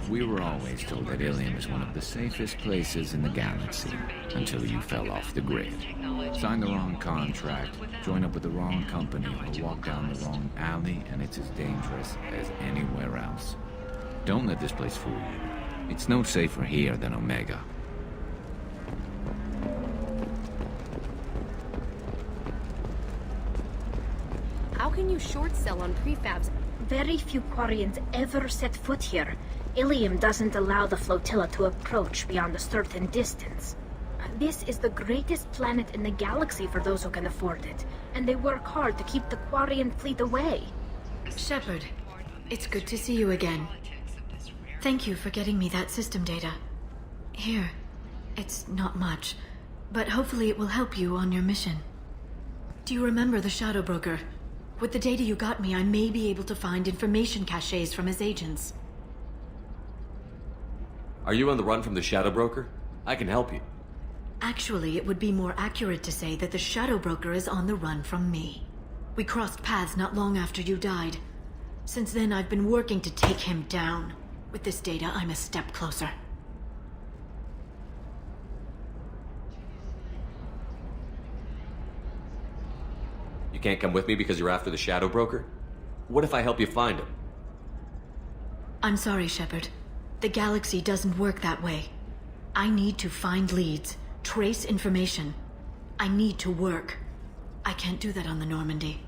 We were always told that Ilium is one of the safest places in the galaxy, until you fell off the grid. Signed the wrong contract, joined up with the wrong company, or walked down the wrong alley, and it's as dangerous as anywhere else. Don't let this place fool you. It's no safer here than Omega. How can you short sell on prefabs? Very few Quarians ever set foot here. Ilium doesn't allow the flotilla to approach beyond a certain distance. This is the greatest planet in the galaxy for those who can afford it, and they work hard to keep the Quarian fleet away. Shepard, it's good to see you again. Thank you for getting me that system data. Here, it's not much, but hopefully it will help you on your mission. Do you remember the Shadow Broker? With the data you got me, I may be able to find information caches from his agents. Are you on the run from the Shadow Broker? I can help you. Actually, it would be more accurate to say that the Shadow Broker is on the run from me. We crossed paths not long after you died. Since then, I've been working to take him down. With this data, I'm a step closer. You can't come with me because you're after the Shadow Broker? What if I help you find him? I'm sorry, Shepard. The galaxy doesn't work that way. I need to find leads, trace information. I need to work. I can't do that on the Normandy.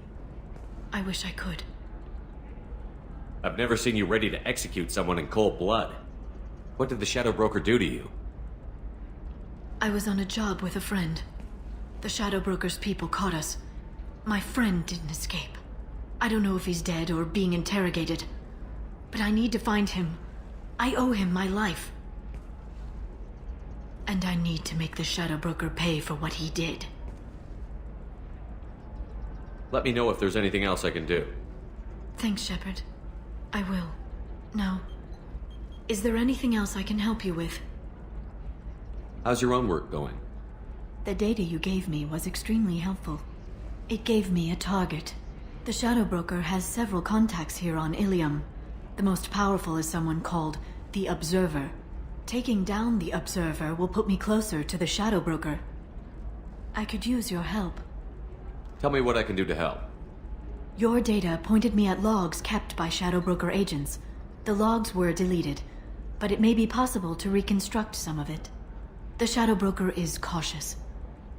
I wish I could. I've never seen you ready to execute someone in cold blood. What did the Shadow Broker do to you? I was on a job with a friend. The Shadow Broker's people caught us. My friend didn't escape. I don't know if he's dead or being interrogated. But I need to find him. I owe him my life. And I need to make the Shadow Broker pay for what he did. Let me know if there's anything else I can do. Thanks, Shepard. I will. Now, is there anything else I can help you with? How's your own work going? The data you gave me was extremely helpful. It gave me a target. The Shadow Broker has several contacts here on Ilium. The most powerful is someone called the Observer. Taking down the Observer will put me closer to the Shadow Broker. I could use your help. Tell me what I can do to help. Your data pointed me at logs kept by Shadow Broker agents. The logs were deleted, but it may be possible to reconstruct some of it. The Shadow Broker is cautious.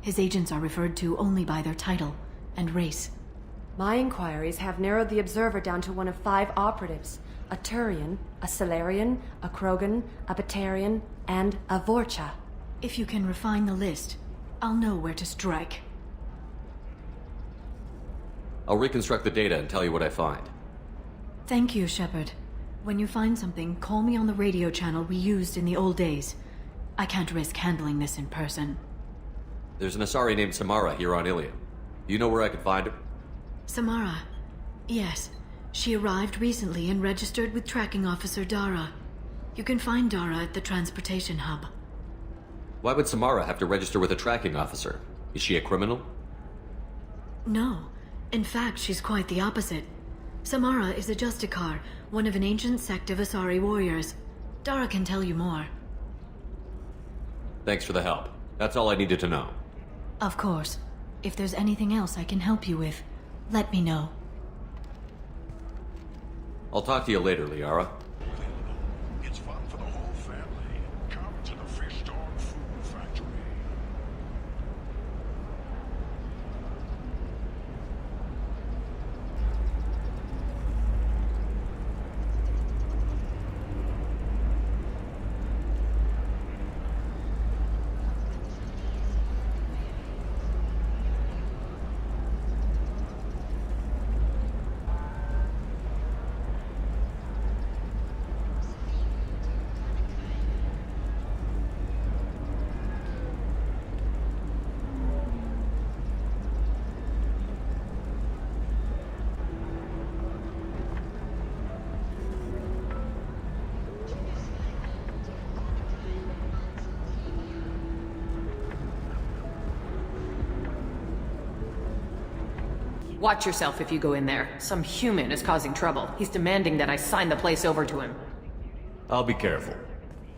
His agents are referred to only by their title and race. My inquiries have narrowed the Observer down to one of 5 operatives. A Turian, a Salarian, a Krogan, a Batarian, and a Vorcha. If you can refine the list, I'll know where to strike. I'll reconstruct the data and tell you what I find. Thank you, Shepard. When you find something, call me on the radio channel we used in the old days. I can't risk handling this in person. There's an Asari named Samara here on Ilium. Do you know where I could find her? Samara? Yes. She arrived recently and registered with Tracking Officer Dara. You can find Dara at the transportation hub. Why would Samara have to register with a tracking officer? Is she a criminal? No. In fact, she's quite the opposite. Samara is a Justicar, one of an ancient sect of Asari warriors. Dara can tell you more. Thanks for the help. That's all I needed to know. Of course. If there's anything else I can help you with, let me know. I'll talk to you later, Liara. It's fun for the whole family. Come to the Fish Dog Food Factory. Watch yourself if you go in there. Some human is causing trouble. He's demanding that I sign the place over to him. I'll be careful.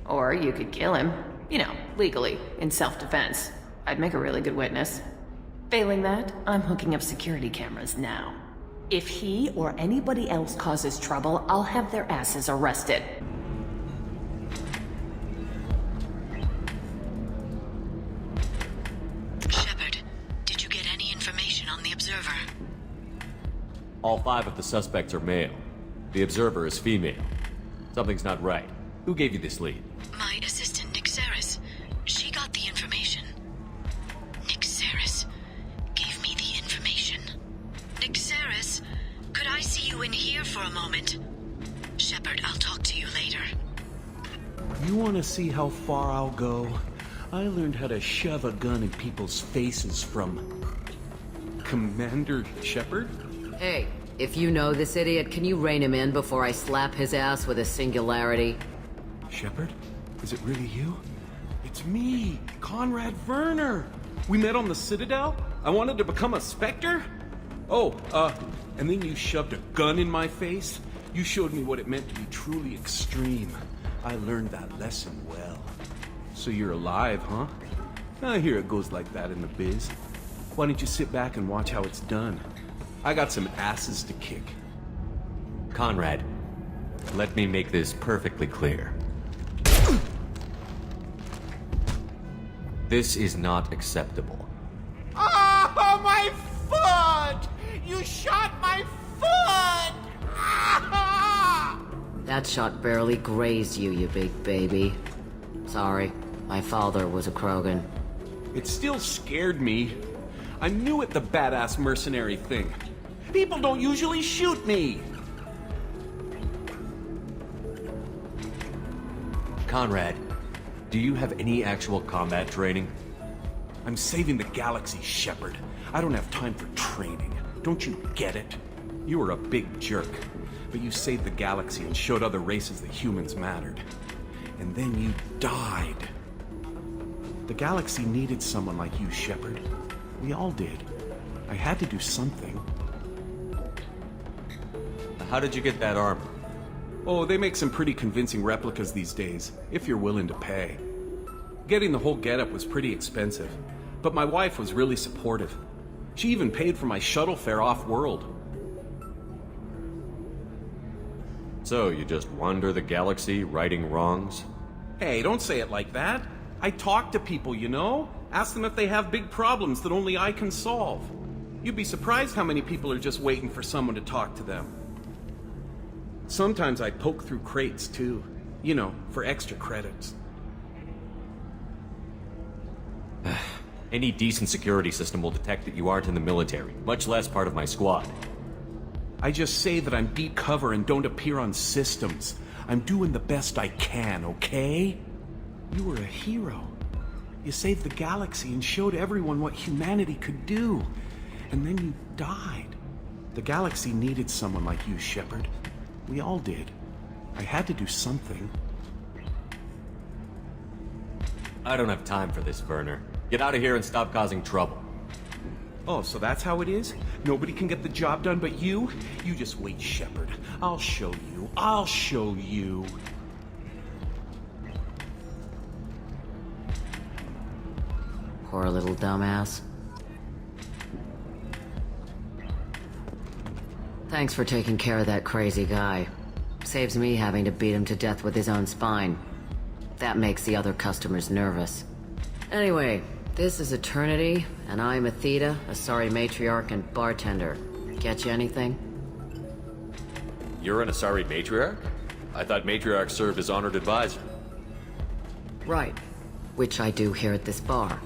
Or you could kill him. You know, legally, in self-defense. I'd make a really good witness. Failing that, I'm hooking up security cameras now. If he or anybody else causes trouble, I'll have their asses arrested. Shepard, did you get any information on the Observer? All 5 of the suspects are male. The Observer is female. Something's not right. Who gave you this lead? My assistant, Nick Saris. She got the information. Nick Saris gave me the information. Nick Saris, could I see you in here for a moment? Shepard, I'll talk to you later. You want to see how far I'll go? I learned how to shove a gun in people's faces from Commander Shepard. Hey, if you know this idiot, can you rein him in before I slap his ass with a singularity? Shepard? Is it really you? It's me, Conrad Werner. We met on the Citadel? I wanted to become a Spectre? Oh, and then you shoved a gun in my face? You showed me what it meant to be truly extreme. I learned that lesson well. So you're alive, huh? I hear it goes like that in the biz. Why don't you sit back and watch how it's done? I got some asses to kick. Conrad, let me make this perfectly clear. This is not acceptable. Oh, my foot! You shot my foot! That shot barely grazed you, you big baby. Sorry, my father was a Krogan. It still scared me. I'm new at the badass mercenary thing. People don't usually shoot me. Conrad, do you have any actual combat training? I'm saving the galaxy, Shepard. I don't have time for training. Don't you get it? You were a big jerk, but you saved the galaxy and showed other races that humans mattered. And then you died. The galaxy needed someone like you, Shepard. We all did. I had to do something. How did you get that armor? Oh, they make some pretty convincing replicas these days, if you're willing to pay. Getting the whole getup was pretty expensive, but my wife was really supportive. She even paid for my shuttle fare off-world. So, you just wander the galaxy, righting wrongs? Hey, don't say it like that. I talk to people, you know? Ask them if they have big problems that only I can solve. You'd be surprised how many people are just waiting for someone to talk to them. Sometimes I poke through crates, too. You know, for extra credits. Any decent security system will detect that you aren't in the military, much less part of my squad. I just say that I'm deep cover and don't appear on systems. I'm doing the best I can, okay? You were a hero. You saved the galaxy and showed everyone what humanity could do. And then you died. The galaxy needed someone like you, Shepard. We all did. I had to do something. I don't have time for this, Werner. Get out of here and stop causing trouble. Oh, so that's how it is? Nobody can get the job done but you? You just wait, Shepard. I'll show you. I'll show you. Poor little dumbass. Thanks for taking care of that crazy guy. Saves me having to beat him to death with his own spine. That makes the other customers nervous. Anyway, this is Eternity, and I'm Athena, a sorry matriarch and bartender. Get you anything? You're an Asari matriarch? I thought matriarchs served as honored advisor. Right. Which I do here at this bar.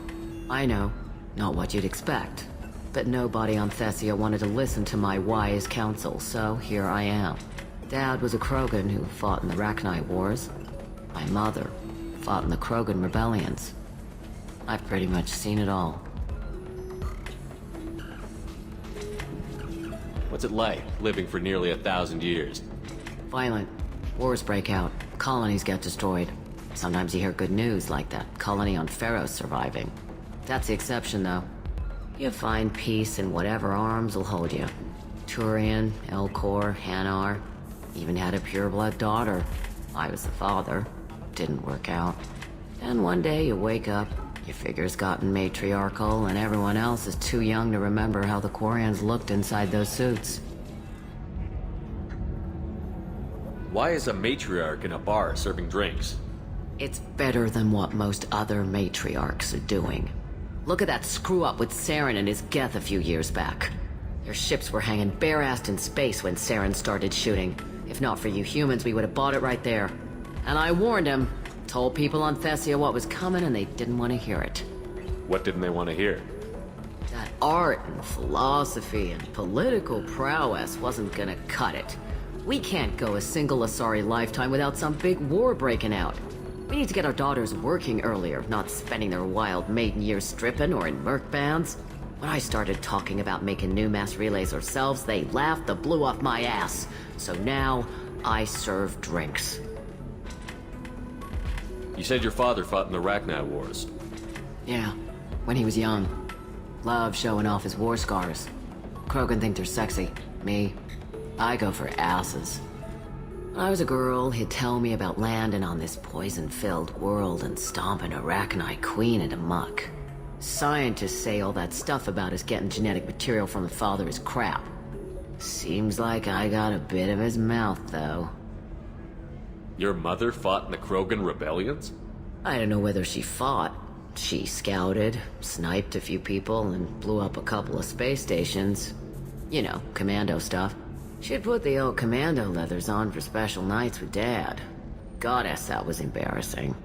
I know, not what you'd expect. But nobody on Thessia wanted to listen to my wise counsel, so here I am. Dad was a Krogan who fought in the Rachni Wars. My mother fought in the Krogan rebellions. I've pretty much seen it all. What's it like, living for nearly 1,000 years? Violent. Wars break out. Colonies get destroyed. Sometimes you hear good news like that colony on Pharaoh surviving. That's the exception, though. You find peace in whatever arms will hold you. Turian, Elcor, Hanar, even had a pureblood daughter. I was the father. Didn't work out. And one day you wake up, your figure's gotten matriarchal, and everyone else is too young to remember how the Quarians looked inside those suits. Why is a matriarch in a bar serving drinks? It's better than what most other matriarchs are doing. Look at that screw-up with Saren and his Geth a few years back. Their ships were hanging bare-assed in space when Saren started shooting. If not for you humans, we would have bought it right there. And I warned him. Told people on Thessia what was coming, and they didn't want to hear it. What didn't they want to hear? That art and philosophy and political prowess wasn't gonna cut it. We can't go a single Asari lifetime without some big war breaking out. We need to get our daughters working earlier, not spending their wild maiden years stripping or in merc bands. When I started talking about making new mass relays ourselves, they laughed the blue off my ass. So now, I serve drinks. You said your father fought in the Rachni Wars. Yeah, when he was young. Loved showing off his war scars. Krogan think they're sexy. Me, I go for asses. When I was a girl, he'd tell me about landing on this poison-filled world and stomping a Rachni queen into muck. Scientists say all that stuff about us getting genetic material from the father is crap. Seems like I got a bit of his mouth, though. Your mother fought in the Krogan rebellions? I don't know whether she fought. She scouted, sniped a few people, and blew up a couple of space stations. You know, commando stuff. She'd put the old commando leathers on for special nights with Dad. Goddess, that was embarrassing.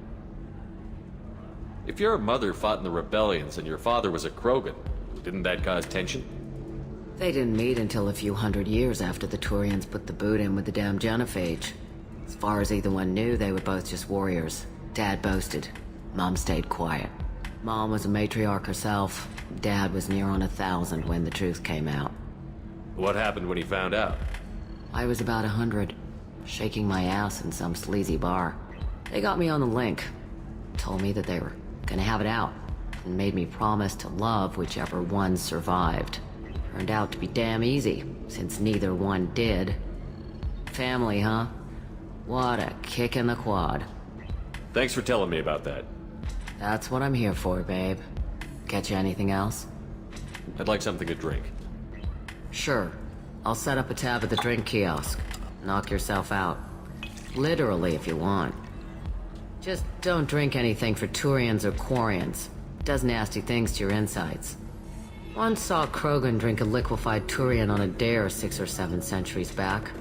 If your mother fought in the rebellions and your father was a Krogan, didn't that cause tension? They didn't meet until a few hundred years after the Turians put the boot in with the damn genophage. As far as either one knew, they were both just warriors. Dad boasted. Mom stayed quiet. Mom was a matriarch herself. Dad was near on 1,000 when the truth came out. What happened when he found out? I was about 100, shaking my ass in some sleazy bar. They got me on the link. Told me that they were gonna have it out, and made me promise to love whichever one survived. Turned out to be damn easy, since neither one did. Family, huh? What a kick in the quad. Thanks for telling me about that. That's what I'm here for, babe. Get you anything else? I'd like something to drink. Sure. I'll set up a tab at the drink kiosk. Knock yourself out. Literally, if you want. Just don't drink anything for Turians or Quarians. Does nasty things to your insides. Once saw Krogan drink a liquefied Turian on a dare 6 or 7 centuries back.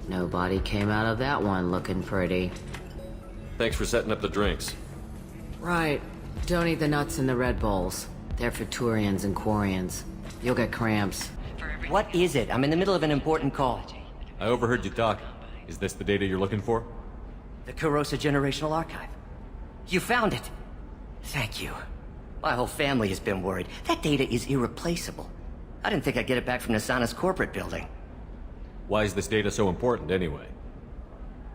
Nobody came out of that one looking pretty. Thanks for setting up the drinks. Right. Don't eat the nuts in the Red Bowls. They're for Turians and Quarians. You'll get cramps. What is it? I'm in the middle of an important call. I overheard you talking. Is this the data you're looking for? The Kurosa Generational Archive. You found it! Thank you. My whole family has been worried. That data is irreplaceable. I didn't think I'd get it back from Nasana's corporate building. Why is this data so important, anyway?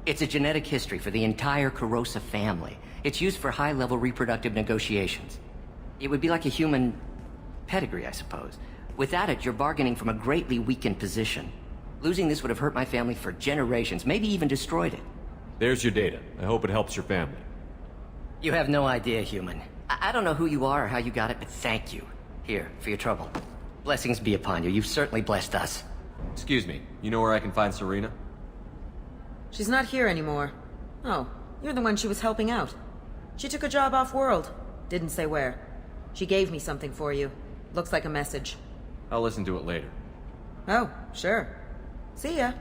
It's a genetic history for the entire Kurosa family. It's used for high-level reproductive negotiations. It would be like a human pedigree, I suppose. Without it, you're bargaining from a greatly weakened position. Losing this would have hurt my family for generations, maybe even destroyed it. There's your data. I hope it helps your family. You have no idea, human. I don't know who you are or how you got it, but thank you. Here, for your trouble. Blessings be upon you. You've certainly blessed us. Excuse me, you know where I can find Serena? She's not here anymore. Oh, you're the one she was helping out. She took a job off-world. Didn't say where. She gave me something for you. Looks like a message. I'll listen to it later. Oh, sure. See ya.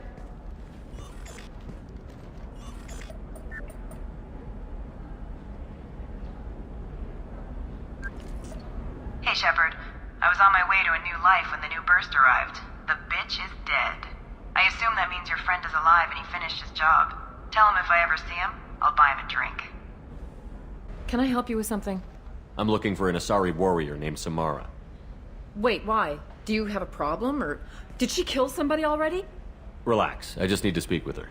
Hey, Shepard. I was on my way to a new life when the new burst arrived. The bitch is dead. I assume that means your friend is alive and he finished his job. Tell him if I ever see him, I'll buy him a drink. Can I help you with something? I'm looking for an Asari warrior named Samara. Wait, why? Do you have a problem, or did she kill somebody already? Relax, I just need to speak with her.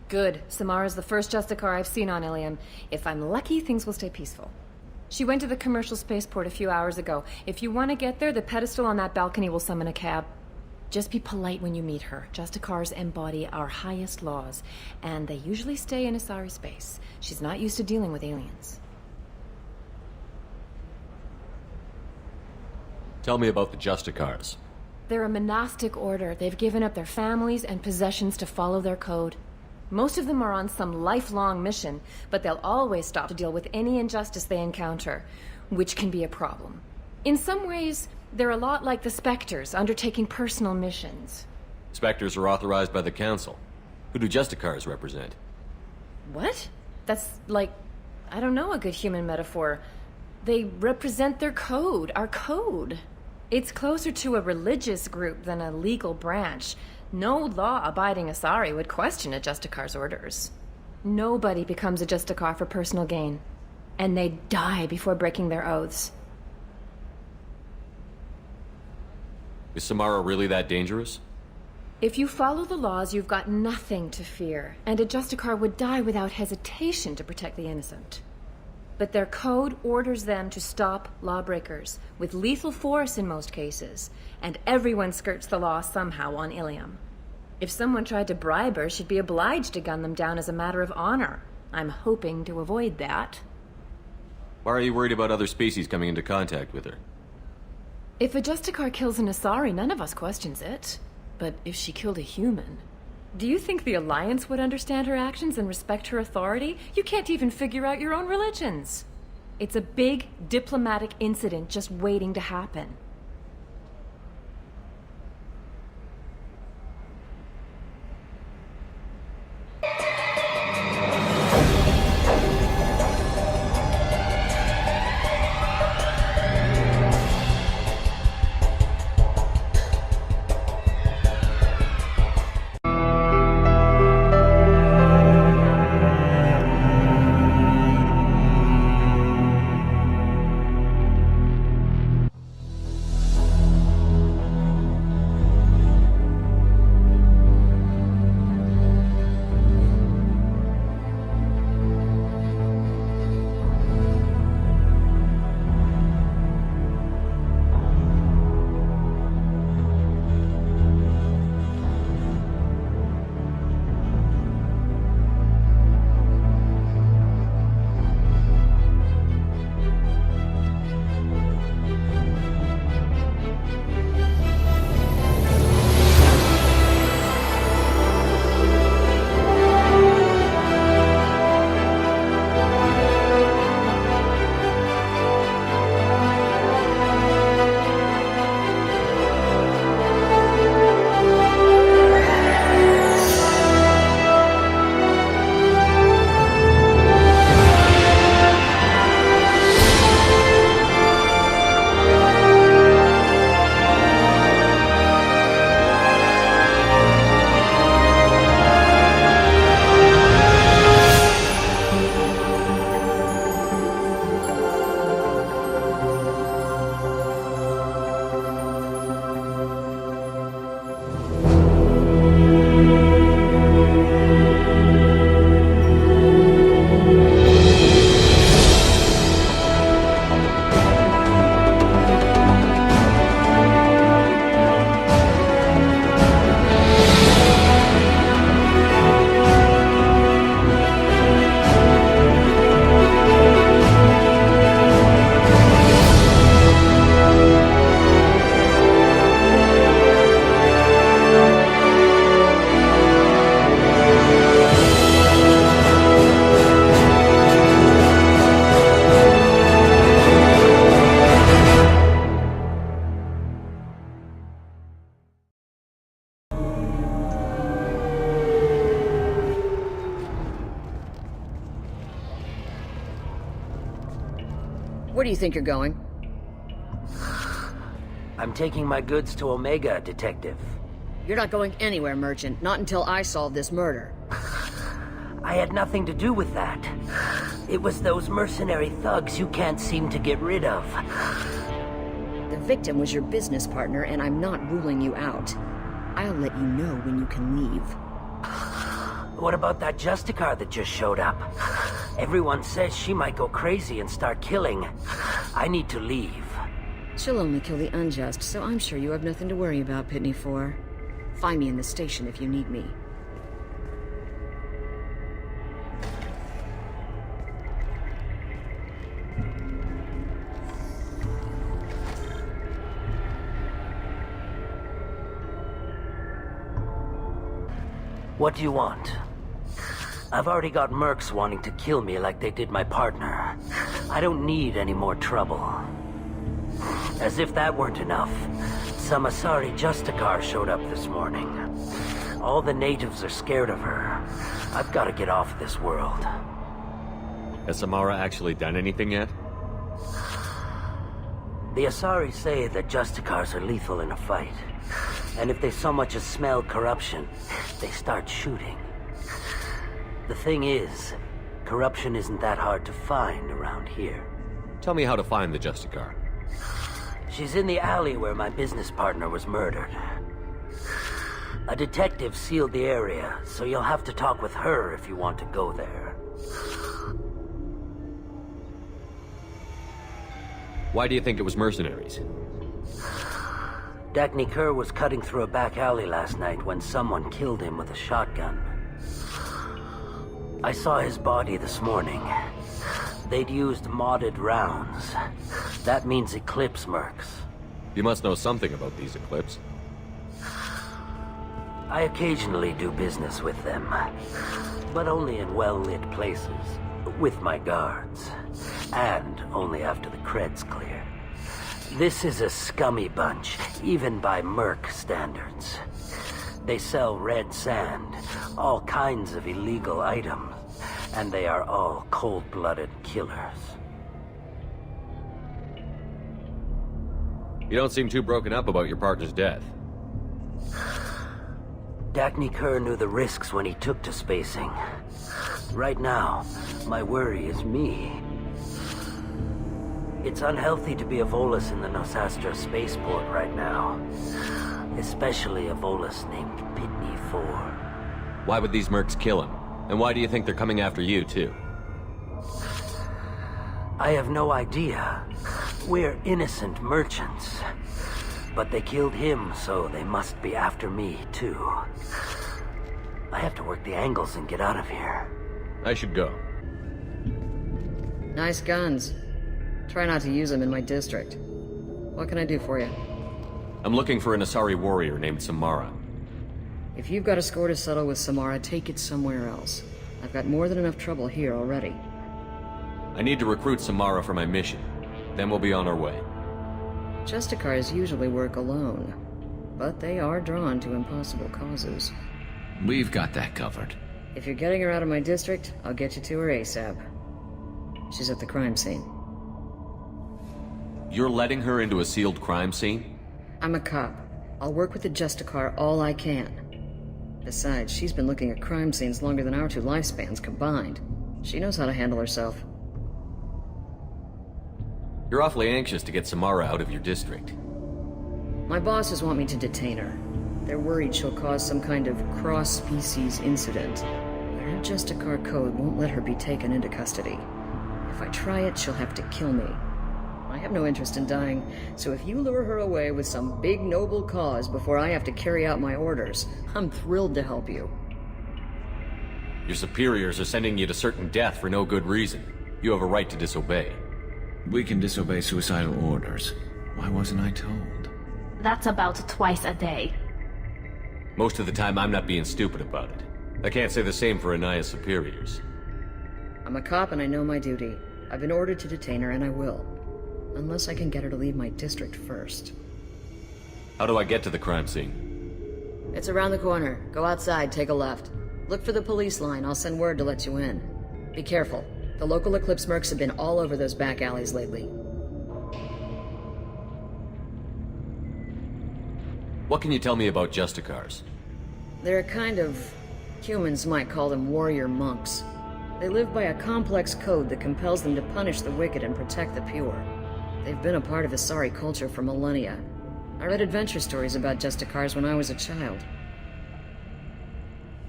Good. Samara's the first Justicar I've seen on Ilium. If I'm lucky, things will stay peaceful. She went to the commercial spaceport a few hours ago. If you want to get there, the pedestal on that balcony will summon a cab. Just be polite when you meet her. Justicars embody our highest laws, and they usually stay in Asari space. She's not used to dealing with aliens. Tell me about the Justicars. They're a monastic order. They've given up their families and possessions to follow their code. Most of them are on some lifelong mission, but they'll always stop to deal with any injustice they encounter, which can be a problem. In some ways, they're a lot like the Spectres, undertaking personal missions. Spectres are authorized by the Council. Who do Justicars represent? What? That's like, I don't know, a good human metaphor. They represent their code, our code. It's closer to a religious group than a legal branch. No law-abiding Asari would question a Justicar's orders. Nobody becomes a Justicar for personal gain. And they die before breaking their oaths. Is Samara really that dangerous? If you follow the laws, you've got nothing to fear, and a Justicar would die without hesitation to protect the innocent. But their code orders them to stop lawbreakers, with lethal force in most cases, and everyone skirts the law somehow on Ilium. If someone tried to bribe her, she'd be obliged to gun them down as a matter of honor. I'm hoping to avoid that. Why are you worried about other species coming into contact with her? If a Justicar kills an Asari, none of us questions it. But if she killed a human... Do you think the Alliance would understand her actions and respect her authority? You can't even figure out your own religions. It's a big diplomatic incident just waiting to happen. Where do you think you're going? I'm taking my goods to Omega, Detective. You're not going anywhere, Merchant. Not until I solve this murder. I had nothing to do with that. It was those mercenary thugs you can't seem to get rid of. The victim was your business partner, and I'm not ruling you out. I'll let you know when you can leave. What about that Justicar that just showed up? Everyone says she might go crazy and start killing. I need to leave. She'll only kill the unjust, so I'm sure you have nothing to worry about, Pitney 4. Find me in the station if you need me. What do you want? I've already got mercs wanting to kill me like they did my partner. I don't need any more trouble. As if that weren't enough, some Asari Justicar showed up this morning. All the natives are scared of her. I've got to get off this world. Has Samara actually done anything yet? The Asari say that Justicars are lethal in a fight. And if they so much as smell corruption, they start shooting. The thing is, corruption isn't that hard to find around here. Tell me how to find the Justicar. She's in the alley where my business partner was murdered. A detective sealed the area, so you'll have to talk with her if you want to go there. Why do you think it was mercenaries? Dagny Kerr was cutting through a back alley last night when someone killed him with a shotgun. I saw his body this morning. They'd used modded rounds. That means Eclipse mercs. You must know something about these Eclipse. I occasionally do business with them, but only in well-lit places, with my guards, and only after the cred's clear. This is a scummy bunch, even by merc standards. They sell red sand, all kinds of illegal items, and they are all cold-blooded killers. You don't seem too broken up about your partner's death. Dagny Kerr knew the risks when he took to spacing. Right now, my worry is me. It's unhealthy to be a Volus in the Nosastra spaceport right now. Especially a Volus named Pitney 4. Why would these mercs kill him? And why do you think they're coming after you, too? I have no idea. We're innocent merchants. But they killed him, so they must be after me, too. I have to work the angles and get out of here. I should go. Nice guns. Try not to use them in my district. What can I do for you? I'm looking for an Asari warrior named Samara. If you've got a score to settle with Samara, take it somewhere else. I've got more than enough trouble here already. I need to recruit Samara for my mission. Then we'll be on our way. Justicars usually work alone, but they are drawn to impossible causes. We've got that covered. If you're getting her out of my district, I'll get you to her ASAP. She's at the crime scene. You're letting her into a sealed crime scene? I'm a cop. I'll work with the Justicar all I can. Besides, she's been looking at crime scenes longer than our two lifespans combined. She knows how to handle herself. You're awfully anxious to get Samara out of your district. My bosses want me to detain her. They're worried she'll cause some kind of cross-species incident. Her Justicar code won't let her be taken into custody. If I try it, she'll have to kill me. I have no interest in dying, so if you lure her away with some big noble cause before I have to carry out my orders, I'm thrilled to help you. Your superiors are sending you to certain death for no good reason. You have a right to disobey. We can disobey suicidal orders. Why wasn't I told? That's about twice a day. Most of the time, I'm not being stupid about it. I can't say the same for Anaya's superiors. I'm a cop and I know my duty. I've been ordered to detain her and I will. Unless I can get her to leave my district first. How do I get to the crime scene? It's around the corner. Go outside, take a left. Look for the police line. I'll send word to let you in. Be careful. The local Eclipse mercs have been all over those back alleys lately. What can you tell me about Justicars? They're a kind of... humans might call them warrior monks. They live by a complex code that compels them to punish the wicked and protect the pure. They've been a part of Asari culture for millennia. I read adventure stories about Justicars when I was a child.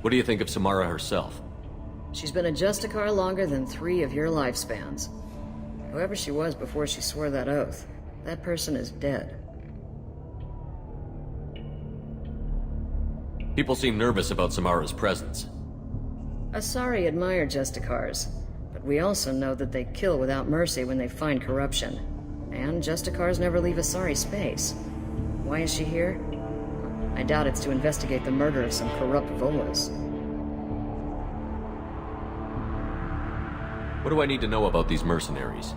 What do you think of Samara herself? She's been a Justicar longer than 3 of your lifespans. Whoever she was before she swore that oath, that person is dead. People seem nervous about Samara's presence. Asari admire Justicars, but we also know that they kill without mercy when they find corruption. And Justicars never leave Asari space. Why is she here? I doubt it's to investigate the murder of some corrupt Volas. What do I need to know about these mercenaries?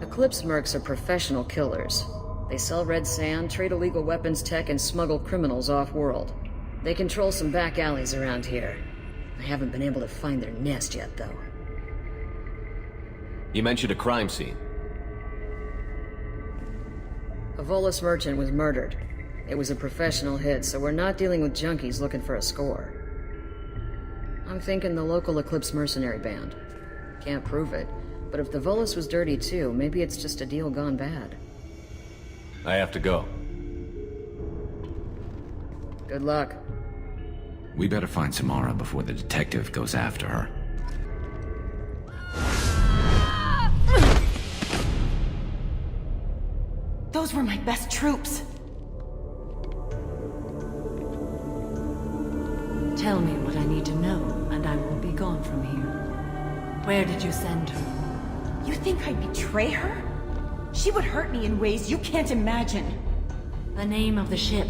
Eclipse mercs are professional killers. They sell red sand, trade illegal weapons tech, and smuggle criminals off-world. They control some back alleys around here. I haven't been able to find their nest yet, though. You mentioned a crime scene. A Volus merchant was murdered. It was a professional hit, so we're not dealing with junkies looking for a score. I'm thinking the local Eclipse mercenary band. Can't prove it, but if the Volus was dirty too, maybe it's just a deal gone bad. I have to go. Good luck. We better find Samara before the detective goes after her. Those were my best troops. Tell me what I need to know, and I will be gone from here. Where did you send her? You think I'd betray her? She would hurt me in ways you can't imagine. The name of the ship.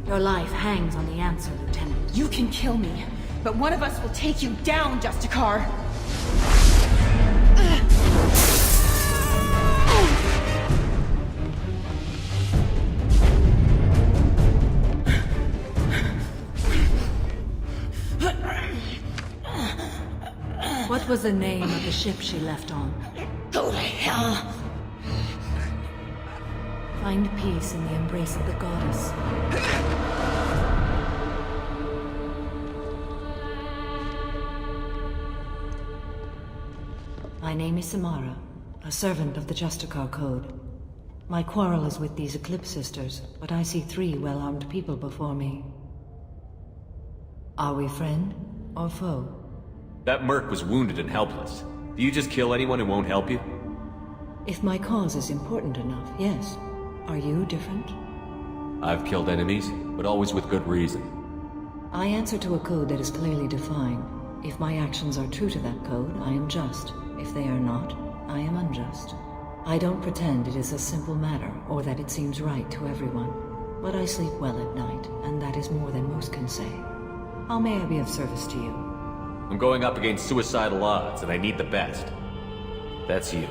Your life hangs on the answer, Lieutenant. You can kill me, but one of us will take you down, Justicar. What was the name of the ship she left on? Go to hell. Find peace in the embrace of the goddess. My name is Samara, a servant of the Justicar Code. My quarrel is with these Eclipse sisters, but I see 3 well-armed people before me. Are we friend or foe? That merc was wounded and helpless. Do you just kill anyone who won't help you? If my cause is important enough, yes. Are you different? I've killed enemies, but always with good reason. I answer to a code that is clearly defined. If my actions are true to that code, I am just. If they are not, I am unjust. I don't pretend it is a simple matter, or that it seems right to everyone. But I sleep well at night, and that is more than most can say. How may I be of service to you? I'm going up against suicidal odds, and I need the best. That's you.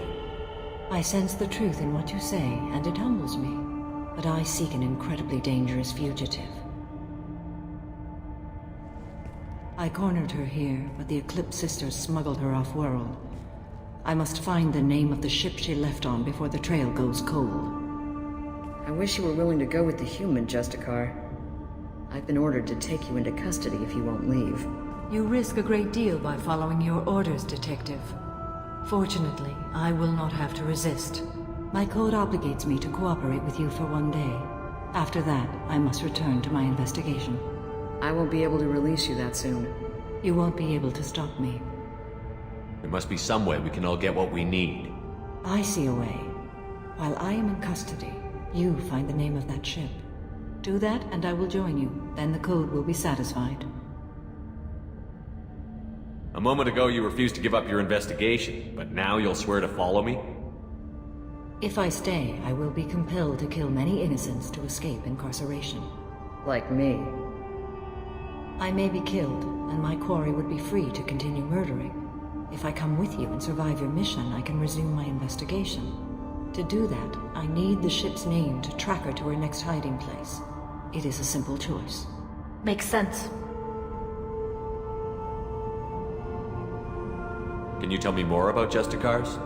I sense the truth in what you say, and it humbles me. But I seek an incredibly dangerous fugitive. I cornered her here, but the Eclipse sisters smuggled her off-world. I must find the name of the ship she left on before the trail goes cold. I wish you were willing to go with the human, Justicar. I've been ordered to take you into custody if you won't leave. You risk a great deal by following your orders, Detective. Fortunately, I will not have to resist. My code obligates me to cooperate with you for 1 day. After that, I must return to my investigation. I won't be able to release you that soon. You won't be able to stop me. There must be some way we can all get what we need. I see a way. While I am in custody, you find the name of that ship. Do that, and I will join you. Then the code will be satisfied. A moment ago you refused to give up your investigation, but now you'll swear to follow me? If I stay, I will be compelled to kill many innocents to escape incarceration. Like me. I may be killed, and my quarry would be free to continue murdering. If I come with you and survive your mission, I can resume my investigation. To do that, I need the ship's name to track her to her next hiding place. It is a simple choice. Makes sense. Can you tell me more about Justicars?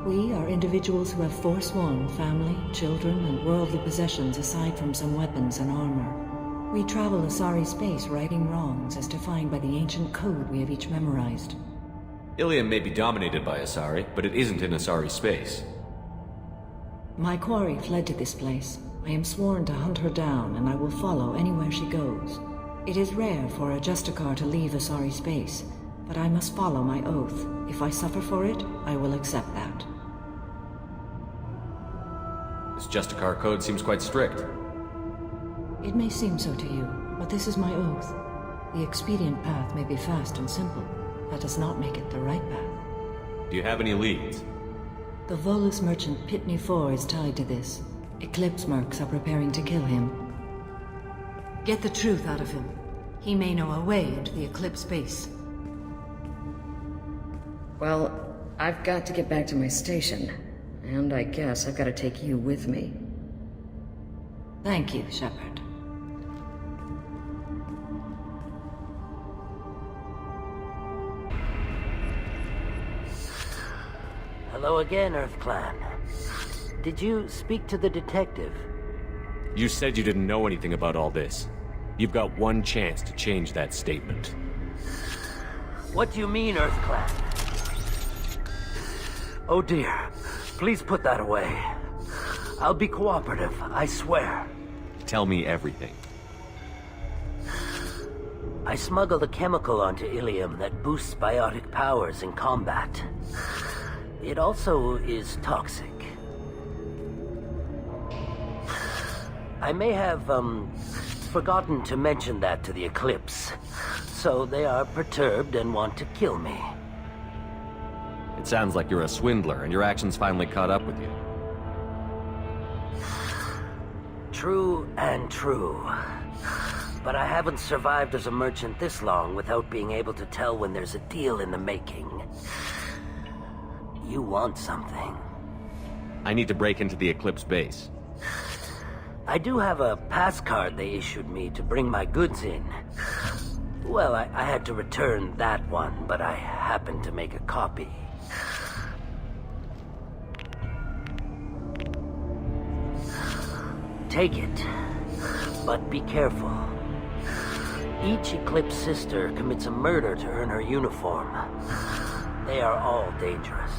We are individuals who have forsworn family, children, and worldly possessions aside from some weapons and armor. We travel Asari space righting wrongs as defined by the ancient code we have each memorized. Ilium may be dominated by Asari, but it isn't in Asari space. My quarry fled to this place. I am sworn to hunt her down, and I will follow anywhere she goes. It is rare for a Justicar to leave Asari space, but I must follow my oath. If I suffer for it, I will accept that. This Justicar code seems quite strict. It may seem so to you, But this is my oath. The expedient path may be fast and simple. That does not make it the right path. Do you have any leads? The Volus merchant PART20 is tied to this. Eclipse mercs are preparing to kill him. Get the truth out of him. He may know a way into the Eclipse base. Well, I've got to get back to my station. And I guess I've got to take you with me. Thank you, Shepard. Hello again, Earth Clan. Did you speak to the detective? You said you didn't know anything about all this. You've got one chance to change that statement. What do you mean, Earth Clan? Oh dear. Please put that away. I'll be cooperative, I swear. Tell me everything. I smuggled a chemical onto Ilium that boosts biotic powers in combat. It also is toxic. I may have, forgotten to mention that to the Eclipse, so they are perturbed and want to kill me. It sounds like you're a swindler, and your actions finally caught up with you. True and true. But I haven't survived as a merchant this long without being able to tell when there's a deal in the making. You want something. I need to break into the Eclipse base. I do have a pass card they issued me to bring my goods in. Well, I had to return that one, but I happened to make a copy. Take it, but be careful. Each Eclipse sister commits a murder to earn her uniform. They are all dangerous.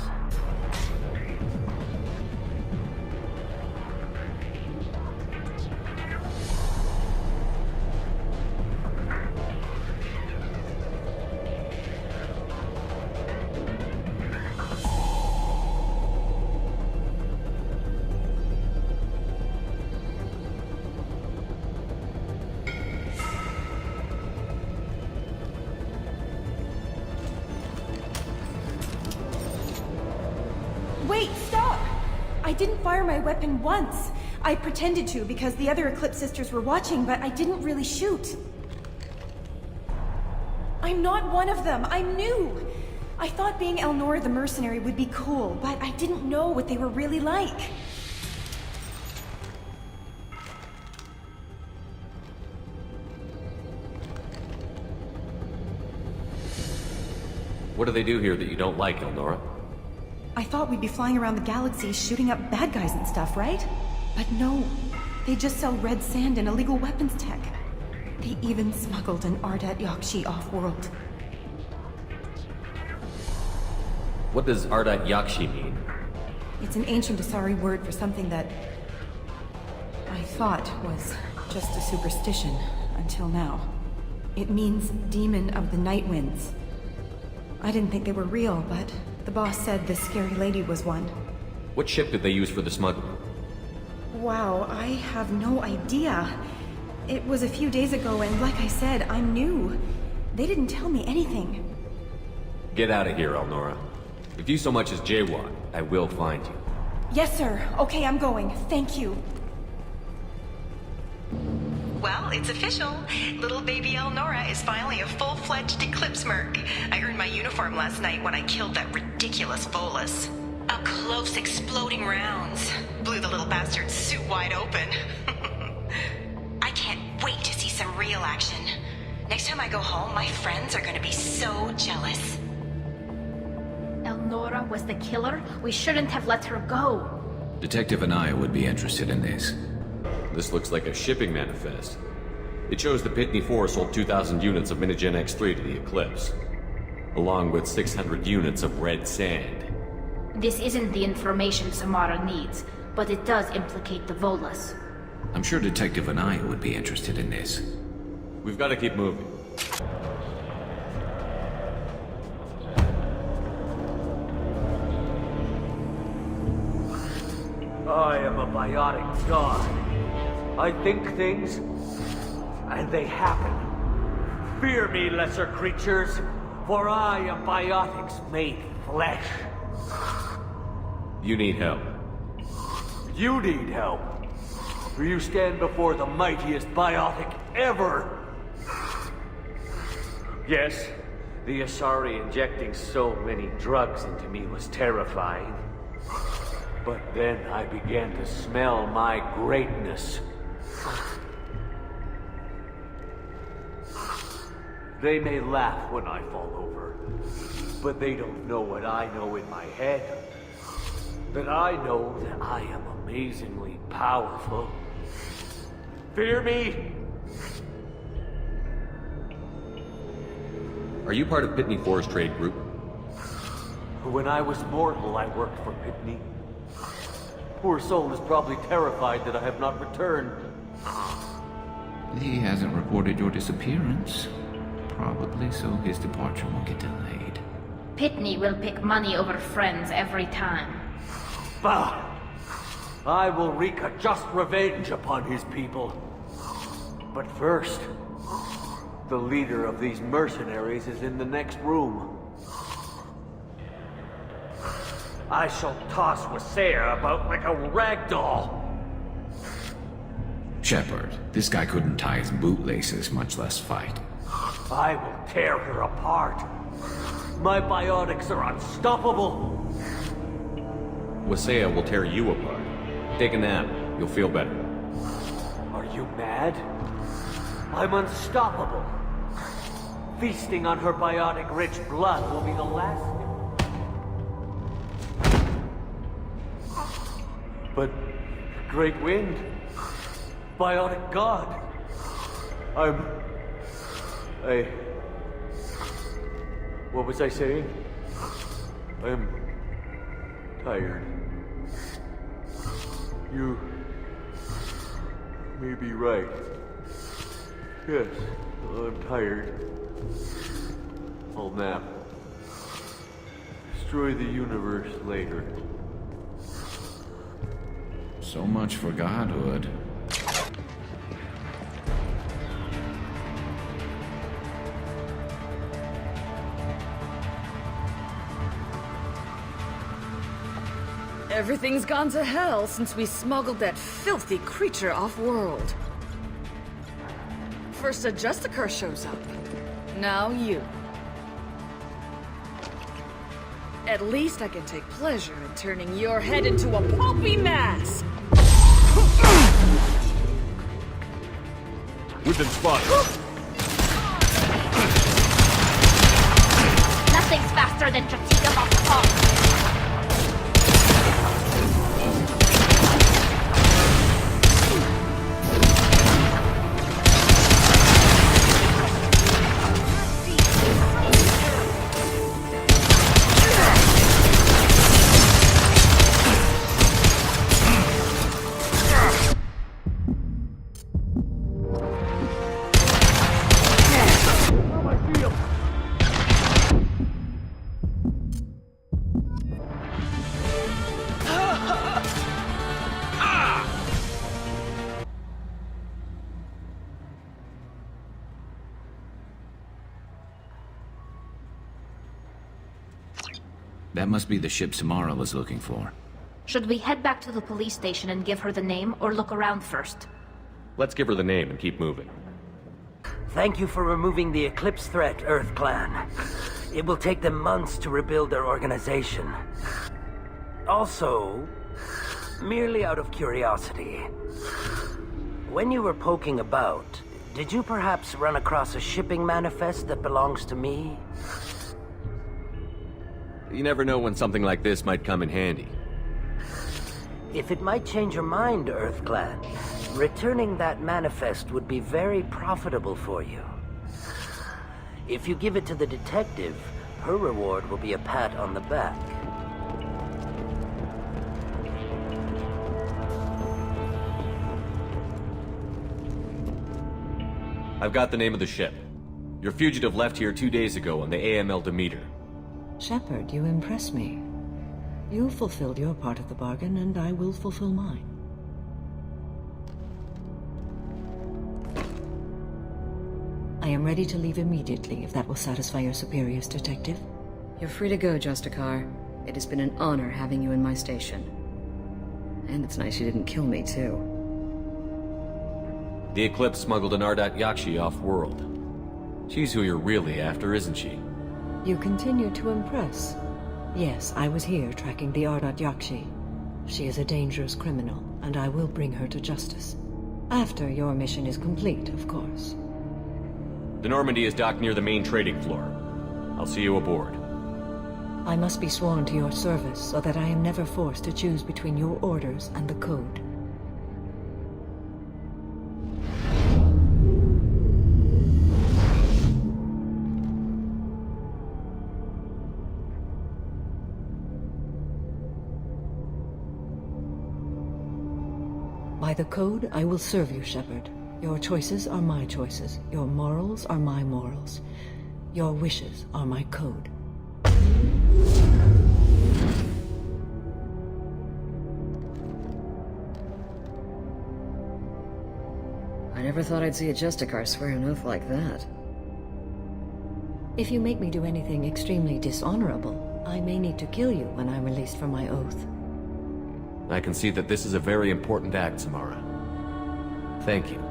Wait, stop! I didn't fire my weapon once. I pretended to because the other Eclipse sisters were watching, but I didn't really shoot. I'm not one of them. I'm new. I thought being Elnora the mercenary would be cool, but I didn't know what they were really like. What do they do here that you don't like, Elnora? I thought we'd be flying around the galaxy shooting up bad guys and stuff, right? But no. They just sell red sand and illegal weapons tech. They even smuggled an Ardat Yakshi off-world. What does Ardat Yakshi mean? It's an ancient Asari word for something that I thought was just a superstition until now. It means demon of the night winds. I didn't think they were real, but the boss said this scary lady was one. What ship did they use for the smuggling? Wow, I have no idea. It was a few days ago, and like I said, I'm new. They didn't tell me anything. Get out of here, Elnora. If you so much as jaywalk, I will find you. Yes, sir. Okay, I'm going. Thank you. Well, it's official. Little baby Elnora is finally a full-fledged Eclipse merc. I earned my uniform last night when I killed that ridiculous Volus. Up close, exploding rounds. Blew the little bastard's suit wide open. I can't wait to see some real action. Next time I go home, my friends are gonna be so jealous. Elnora was the killer? We shouldn't have let her go. Detective Anaya would be interested in this. This looks like a shipping manifest. It shows the PART20 sold 2,000 units of Minigen X3 to the Eclipse, along with 600 units of red sand. This isn't the information Samara needs, but it does implicate the Volus. I'm sure Detective Anaya would be interested in this. We've got to keep moving. I am a biotic god. I think things, and they happen. Fear me, lesser creatures, for I am biotics made flesh. You need help. You need help, for you stand before the mightiest biotic ever. Yes, the Asari injecting so many drugs into me was terrifying. But then I began to smell my greatness. They may laugh when I fall over, but they don't know what I know in my head. That I know that I am amazingly powerful. Fear me? Are you part of Pitney 4's trade group? When I was mortal, I worked for Pitney. Poor soul is probably terrified that I have not returned. He hasn't reported your disappearance. Probably so his departure won't get delayed. Pitney will pick money over friends every time. Bah! I will wreak a just revenge upon his people. But first, the leader of these mercenaries is in the next room. I shall toss Wasea about like a rag doll. Shepard, this guy couldn't tie his bootlaces, much less fight. I will tear her apart. My biotics are unstoppable. Wasea will tear you apart. Take a nap. You'll feel better. Are you mad? I'm unstoppable. Feasting on her biotic-rich blood will be the last... But... Great Wind... Biotic God... What was I saying? I'm... tired. You... may be right. Yes, I'm tired. I'll nap. Destroy the universe later. So much for godhood. Everything's gone to hell since we smuggled that filthy creature off-world. First a Justicar shows up. Now you. At least I can take pleasure in turning your head into a pulpy mass! We've been spotted. Nothing's faster than Tratiga off the pump. That must be the ship Samara was looking for. Should we head back to the police station and give her the name, or look around first? Let's give her the name and keep moving. Thank you for removing the Eclipse threat, Earth Clan. It will take them months to rebuild their organization. Also, merely out of curiosity, when you were poking about, did you perhaps run across a shipping manifest that belongs to me? You never know when something like this might come in handy. If it might change your mind, Earth Clan, returning that manifest would be very profitable for you. If you give it to the detective, her reward will be a pat on the back. I've got the name of the ship. Your fugitive left here 2 days ago on the AML Demeter. Shepard, you impress me. You've fulfilled your part of the bargain, and I will fulfill mine. am ready to leave immediately if that will satisfy your superiors, Detective. You're free to go, Justicar. It has been an honor having you in my station. And it's nice you didn't kill me, too. The Eclipse smuggled an Ardat Yakshi off-world. She's who you're really after, isn't she? You continue to impress. Yes, I was here tracking the Ardat Yakshi. She is a dangerous criminal, and I will bring her to justice. After your mission is complete, of course. The Normandy is docked near the main trading floor. I'll see you aboard. I must be sworn to your service so that I am never forced to choose between your orders and the Code. By the Code, I will serve you, Shepard. Your choices are my choices. Your morals are my morals. Your wishes are my code. I never thought I'd see a Justicar swear an oath like that. If you make me do anything extremely dishonorable, I may need to kill you when I'm released from my oath. I can see that this is a very important act, Samara. Thank you.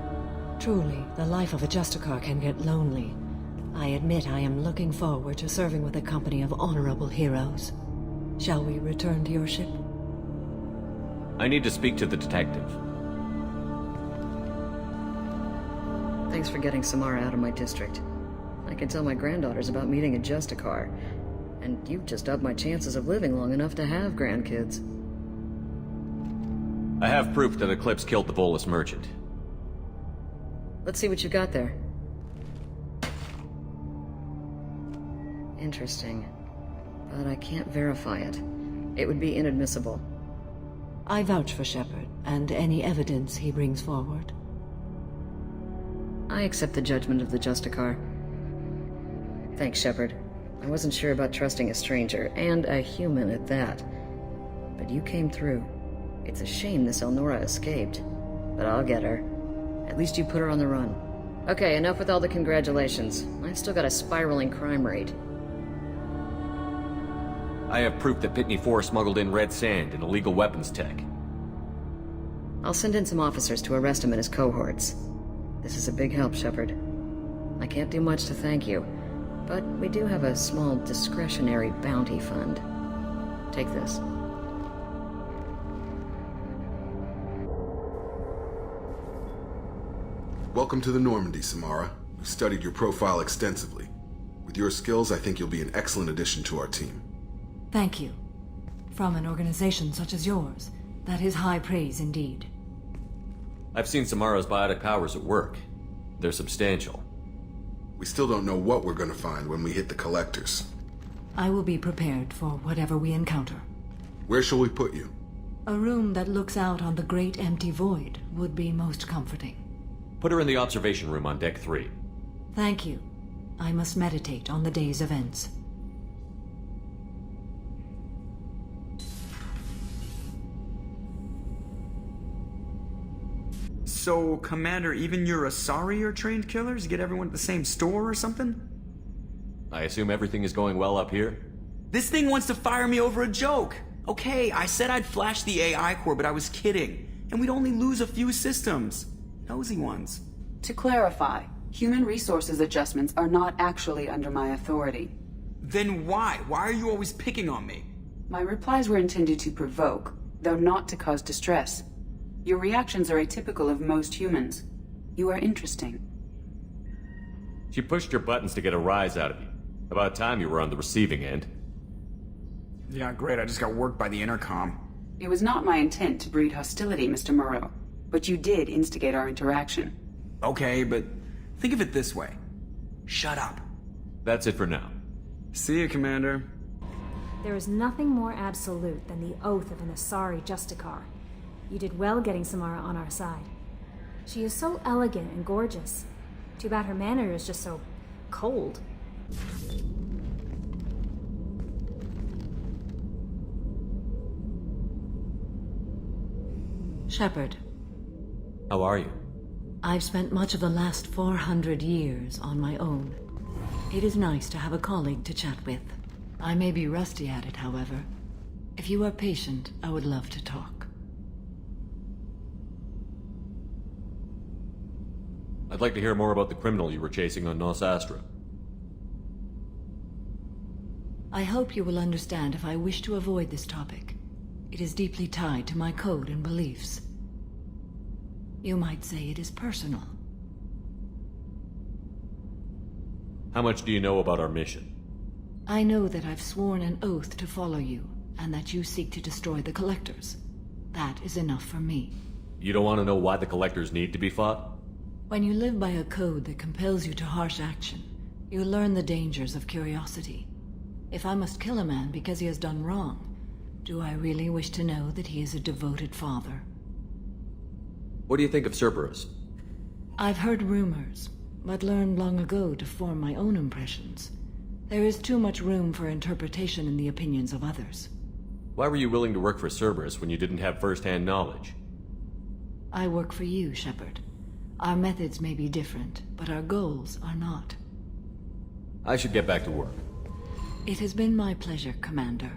Truly, the life of a Justicar can get lonely. I admit I am looking forward to serving with a company of honorable heroes. Shall we return to your ship? I need to speak to the detective. Thanks for getting Samara out of my district. I can tell my granddaughters about meeting a Justicar, and you've just upped my chances of living long enough to have grandkids. I have proof that Eclipse killed the Volus merchant. Let's see what you got there. Interesting. But I can't verify it. It would be inadmissible. I vouch for Shepard, and any evidence he brings forward. I accept the judgment of the Justicar. Thanks, Shepard. I wasn't sure about trusting a stranger, and a human at that. But you came through. It's a shame this Elnora escaped. But I'll get her. At least you put her on the run. Okay, enough with all the congratulations. I've still got a spiraling crime rate. I have proof that Pitney 4 smuggled in red sand and illegal weapons tech. I'll send in some officers to arrest him and his cohorts. This is a big help, Shepard. I can't do much to thank you, but we do have a small discretionary bounty fund. Take this. Welcome to the Normandy, Samara. We've studied your profile extensively. With your skills, I think you'll be an excellent addition to our team. Thank you. From an organization such as yours, that is high praise indeed. I've seen Samara's biotic powers at work. They're substantial. We still don't know what we're going to find when we hit the collectors. I will be prepared for whatever we encounter. Where shall we put you? A room that looks out on the great empty void would be most comforting. Put her in the observation room on Deck 3. Thank you. I must meditate on the day's events. So, Commander, even your Asari are trained killers? Get everyone at the same store or something? I assume everything is going well up here? This thing wants to fire me over a joke! Okay, I said I'd flash the AI core, but I was kidding. And we'd only lose a few systems. Nosy ones. To clarify, human resources adjustments are not actually under my authority. Then why? Why are you always picking on me? My replies were intended to provoke, though not to cause distress. Your reactions are atypical of most humans. You are interesting. She pushed your buttons to get a rise out of you. About time you were on the receiving end. Yeah, great. I just got worked by the intercom. It was not my intent to breed hostility, Mr. Moreau, but you did instigate our interaction. Okay, but think of it this way. Shut up. That's it for now. See you, Commander. There is nothing more absolute than the oath of an Asari Justicar. You did well getting Samara on our side. She is so elegant and gorgeous. Too bad her manner is just so cold. Shepard. How are you? I've spent much of the last 400 years on my own. It is nice to have a colleague to chat with. I may be rusty at it, however. If you are patient, I would love to talk. I'd like to hear more about the criminal you were chasing on Nos Astra. I hope you will understand if I wish to avoid this topic. It is deeply tied to my code and beliefs. You might say it is personal. How much do you know about our mission? I know that I've sworn an oath to follow you, and that you seek to destroy the Collectors. That is enough for me. You don't want to know why the Collectors need to be fought? When you live by a code that compels you to harsh action, you learn the dangers of curiosity. If I must kill a man because he has done wrong, do I really wish to know that he is a devoted father? What do you think of Cerberus? I've heard rumors, but learned long ago to form my own impressions. There is too much room for interpretation in the opinions of others. Why were you willing to work for Cerberus when you didn't have first-hand knowledge? I work for you, Shepard. Our methods may be different, but our goals are not. I should get back to work. It has been my pleasure, Commander.